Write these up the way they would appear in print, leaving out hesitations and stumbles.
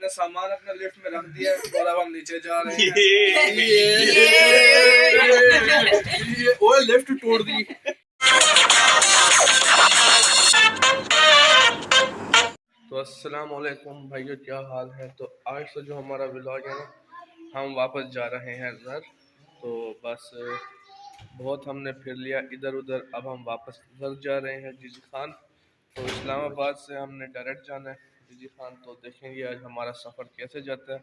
अपने सामान अपने लिफ्ट में रख दिया और अब हम नीचे जा रहे हैं। ये ओए लिफ्ट तोड़ दी। तो अस्सलाम वालेकुम भाइयों, क्या हाल है। तो आज से जो हमारा व्लॉग है ना, हम वापस जा रहे हैं घर। तो बस बहुत हमने फिर लिया इधर उधर, अब हम वापस घर जा रहे हैं जीजी खान। तो इस्लामाबाद से हमने डायरेक्ट जाना है जीजी खान। तो देखेंगे आज हमारा सफ़र कैसे जाता है।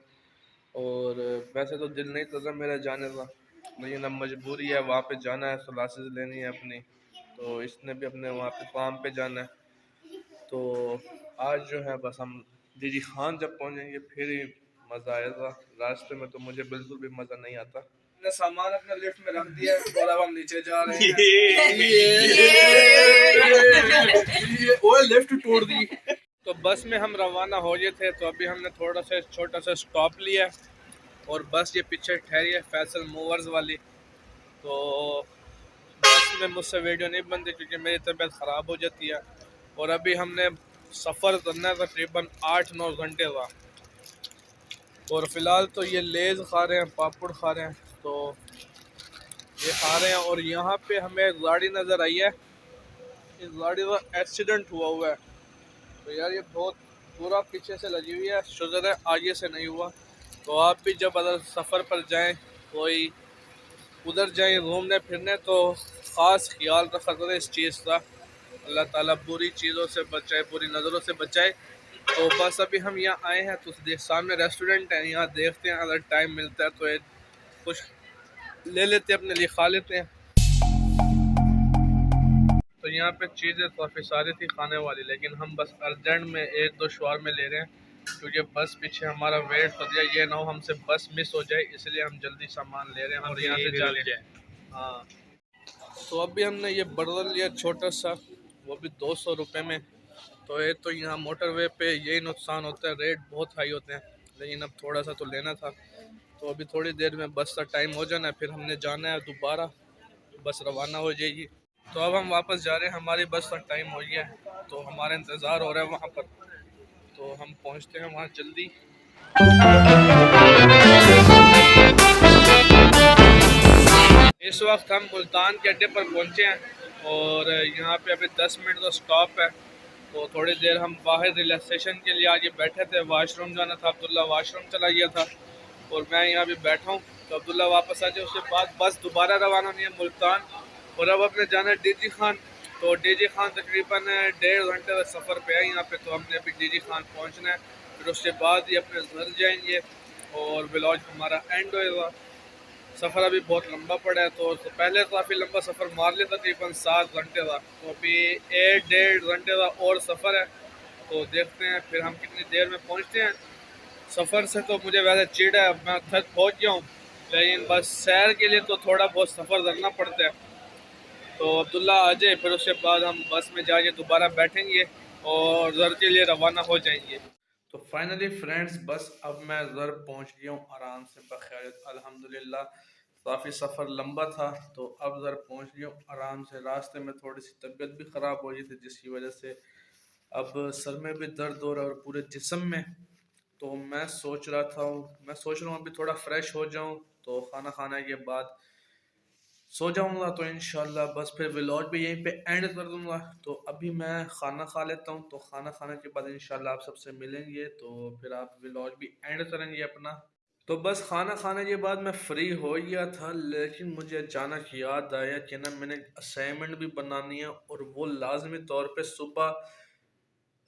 और वैसे तो दिल नहीं करता मेरा जाने का, लेकिन अब मजबूरी है, वहाँ पे जाना है, क्लासेस लेनी है अपनी। तो इसने भी अपने वहाँ पे काम पे जाना है। तो आज जो है बस हम जीजी खान जब पहुँचेंगे फिर ही मज़ा आएगा। रास्ते में तो मुझे बिल्कुल भी मज़ा नहीं आता। अपने सामान अपने लिफ्ट में रख दिया और अब हम नीचे जा रहे हैं। ये ओए लिफ्ट तोड़ दी। तो बस में हम रवाना हो गए थे। तो अभी हमने थोड़ा सा छोटा सा स्टॉप लिया और बस ये पीछे ठहरी है फैसल मूवर्स वाली। तो बस में मुझसे वीडियो नहीं बनती क्योंकि मेरी तबीयत ख़राब हो जाती है। और अभी हमने सफ़र करना है तकरीबन 8-9 घंटे का। और फ़िलहाल तो ये लेज़ खा रहे हैं, पापड़ खा रहे हैं, तो ये खा रहे हैं। और यहाँ पे हमें गाड़ी नज़र आई है, इस गाड़ी का एक्सीडेंट हुआ है। तो यार ये बहुत पूरा पीछे से लगी हुई है, शुक्र है आगे से नहीं हुआ। तो आप भी जब अगर सफ़र पर जाएं, कोई उधर जाएं घूमने फिरने, तो ख़ास ख्याल रखा करें इस चीज़ का। अल्लाह ताला बुरी चीज़ों से बचाए, बुरी नज़रों से बचाए। तो बस अभी हम यहाँ आए हैं तो सामने रेस्टोरेंट है, यहाँ देखते हैं अगर टाइम मिलता है तो एक कुछ ले लेते हैं, अपने लिए खा लेते हैं। तो यहाँ पे चीज़ें काफ़ी सारी थी खाने वाली, लेकिन हम बस अर्जेंट में 1-2 शवारमे ले रहे हैं क्योंकि बस पीछे हमारा वेट कर दिया। ये ना हो हमसे बस मिस हो जाए, इसलिए हम जल्दी सामान ले रहे हैं और यहाँ से जा रहे हैं। हाँ, तो अभी हमने ये बर्गर लिया छोटा सा, वो भी 200 रुपये में। तो ये तो यहाँ मोटरवे पे यही नुकसान होता है, रेट बहुत हाई होते हैं, लेकिन अब थोड़ा सा तो लेना था। तो अभी थोड़ी देर में बस का टाइम हो जाना है, फिर हमने जाना है दोबारा, बस रवाना हो जाएगी। तो अब हम वापस जा रहे हैं, हमारी बस का टाइम हो गया है, तो हमारा इंतज़ार हो रहा है वहाँ पर। तो हम पहुँचते हैं वहाँ जल्दी। इस वक्त हम मुल्तान के अड्डे पर पहुँचे हैं और यहाँ पे अभी 10 मिनट का स्टॉप है। तो थोड़ी देर हम बाहर रिलैक्सेशन के लिए आगे बैठे थे, वाशरूम जाना था, अब्दुल्ला वाशरूम चला गया था और मैं यहाँ भी बैठा हूँ। तो अब्दुल्ला वापस आ जाए, उसके बाद बस दोबारा रवाना होनी है मुल्तान। और अब अपने जाना है डीजी खान। तो डीजी खान तकरीबन 1.5 घंटे का सफ़र पे है यहाँ पे। तो हमने अभी डीजी खान पहुँचना है, फिर उसके बाद ही अपने घर जाएंगे और व्लॉग हमारा एंड होएगा। सफ़र अभी बहुत लंबा पड़ा है, तो पहले काफ़ी लंबा सफ़र मार लिया तकरीबन 7 घंटे का। तो अभी 1-1.5 घंटे का और सफ़र है। तो देखते हैं फिर हम कितनी देर में पहुंचते हैं। सफ़र से तो मुझे वैसे चिढ़ है, मैं थक पहुंच गया हूँ, लेकिन बस सैर के लिए तो थोड़ा बहुत सफ़र करना पड़ता है। तो अब्दुल्ला आ जाए, फिर उसके बाद हम बस में जाके दोबारा बैठेंगे और घर के लिए रवाना हो जाएंगे। तो फाइनली फ्रेंड्स, बस अब मैं घर पहुंच गया हूँ आराम से बखैरियत, अल्हम्दुलिल्लाह। काफ़ी सफ़र लंबा था, तो अब घर पहुंच गया हूँ आराम से। रास्ते में थोड़ी सी तबीयत भी ख़राब हो गई थी, जिसकी वजह से अब सर में भी दर्द हो रहा है और पूरे जिस्म में। तो मैं सोच रहा हूँ अभी थोड़ा फ्रेश हो जाऊँ, तो खाना खाने के बाद सो जाऊँगा। तो इंशाल्लाह बस फिर व्लॉग भी यहीं पे एंड कर दूँगा। तो अभी मैं खाना खा लेता हूँ, तो खाना खाने के बाद इंशाल्लाह आप सबसे मिलेंगे, तो फिर आप व्लॉग भी एंड करेंगे अपना। तो बस खाना खाने के बाद मैं फ्री हो गया था, लेकिन मुझे अचानक याद आया कि ना मैंने असाइनमेंट भी बनानी है और वो लाजमी तौर पे सुबह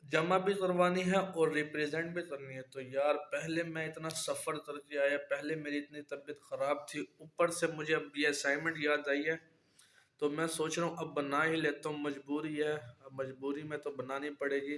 जमा भी करवानी है और रिप्रेजेंट भी करनी है। तो यार पहले मैं इतना सफ़र करके आया, पहले मेरी इतनी तबीयत ख़राब थी, ऊपर से मुझे अब ये असाइनमेंट याद आई है। तो मैं सोच रहा हूँ अब बना ही लेता हूँ, मजबूरी है, अब मजबूरी में तो बनानी पड़ेगी।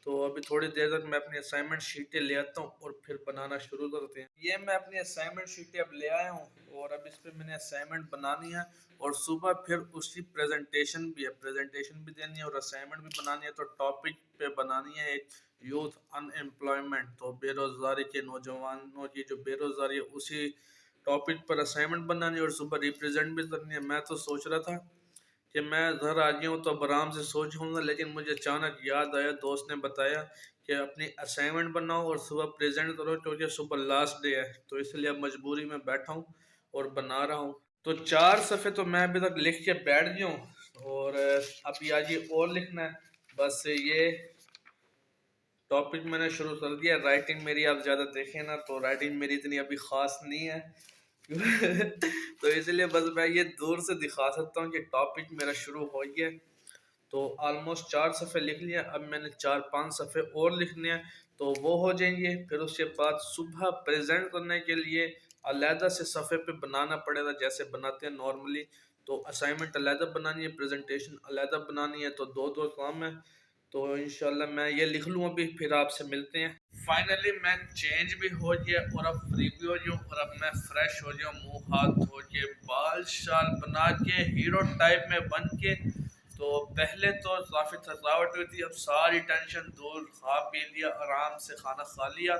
तो अभी थोड़ी देर तक मैं अपनी असाइनमेंट शीटें ले आता हूँ और फिर बनाना शुरू करते हैं। ये मैं अपनी असाइनमेंट शीटें अब ले आया हूँ और अब इस पर मैंने असाइनमेंट बनानी है और सुबह फिर उसकी प्रेजेंटेशन भी है, प्रेजेंटेशन भी देनी है और असाइनमेंट भी बनानी है। तो टॉपिक पे बनानी है एक यूथ अनएम्प्लॉयमेंट, तो बेरोज़गारी के नौजवानों की जो बेरोज़गारी है उसी टॉपिक पर असाइनमेंट बनानी है और सुबह रिप्रेजेंट भी करनी है। मैं तो सोच रहा था कि मैं घर आ गया हूँ तो अब आराम से सो जाऊँगा, लेकिन मुझे अचानक याद आया, दोस्त ने बताया कि अपनी असाइनमेंट बनाओ और सुबह प्रेजेंट करो, क्योंकि सुबह लास्ट डे है, तो इसलिए अब मजबूरी में बैठा हूँ और बना रहा हूँ। तो 4 सफ़े तो मैं अभी तक लिख के बैठ गया हूँ, और अभी आज ये और लिखना है। बस ये टॉपिक मैंने शुरू कर दिया। राइटिंग मेरी आप ज़्यादा देखें ना, तो राइटिंग मेरी इतनी अभी ख़ास नहीं है। तो इसलिए बस मैं ये दूर से दिखा सकता हूँ कि टॉपिक मेरा शुरू हो गया। तो ऑलमोस्ट 4 सफ़े लिख लिए, अब मैंने 4-5 सफ़े और लिखने हैं, तो वो हो जाएंगे। फिर उसके बाद सुबह प्रेजेंट करने के लिए अलहदा से सफ़े पे बनाना पड़ेगा, जैसे बनाते हैं नॉर्मली। तो असाइनमेंट अलहदा बनानी है, प्रेजेंटेशन अलहदा बनानी है, तो दो दो काम है। तो इंशाल्लाह मैं ये लिख लूँ अभी, फिर आपसे मिलते हैं। फाइनली मैं चेंज भी हो गया और अब फ्री भी हो गया, और अब मैं फ्रेश हो गया, मुंह हाथ धो के, बाल शाल बना के, हीरो टाइप में बन के। तो पहले तो काफ़ी थकावट हुई थी, अब सारी टेंशन दूर, खा पी लिया, आराम से खाना खा लिया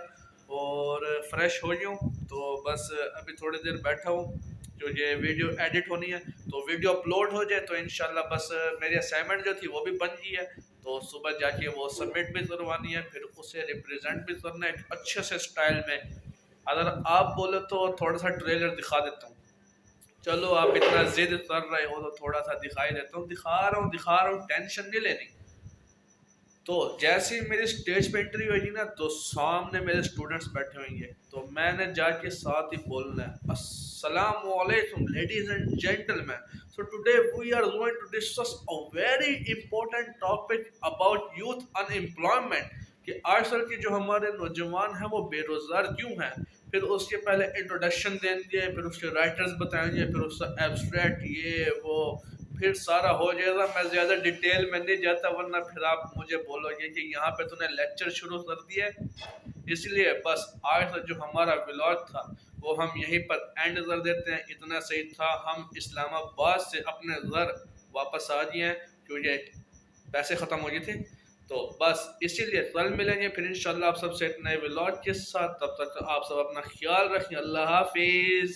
और फ्रेश हो गया हूँ। तो बस अभी थोड़ी देर बैठा हूँ, जो ये वीडियो एडिट होनी है, तो वीडियो अपलोड हो जाए तो इंशाल्लाह बस मेरी असाइनमेंट जो थी वो भी बन गई है। तो सुबह जाके वो सबमिट भी करवानी है, फिर उसे रिप्रेजेंट भी करना है अच्छे से स्टाइल में। अगर आप बोले तो थोड़ा सा ट्रेलर दिखा देता हूँ। चलो आप इतना जिद कर रहे हो तो थोड़ा सा दिखाई देता हूँ। दिखा रहा हूँ, टेंशन नहीं लेनी। तो जैसे ही मेरी स्टेज पे एंट्री होगी ना, तो सामने मेरे स्टूडेंट्स बैठे होंगे, तो मैंने जाके साथ ही बोलना है, अस्सलामु अलैकुम ladies and gentleman. So today we are going to discuss a very important topic about youth unemployment, कि आजकल के जो हमारे नौजवान हैं वो बेरोजगार क्यों हैं। फिर उसके पहले इंट्रोडक्शन देंगे, फिर उसके राइटर्स बताएंगे, फिर उसका एब्स्ट्रैक्ट ये वो, फिर सारा हो जाएगा। मैं ज़्यादा डिटेल में नहीं जाता, वरना फिर आप मुझे बोलोगे कि यहाँ पे तूने लेक्चर शुरू कर दिया। इसलिए बस आज तक जो हमारा व्लॉग था वो हम यहीं पर एंड कर देते हैं। इतना सही था, हम इस्लामाबाद से अपने घर वापस आ गए हैं, क्योंकि पैसे ख़त्म हो गए थे। तो बस इसीलिए कल मिलेंगे फिर इंशाल्लाह आप सबसे एक नए व्लॉग के साथ। तब तक आप सब अपना ख्याल रखें। अल्लाह हाफिज़।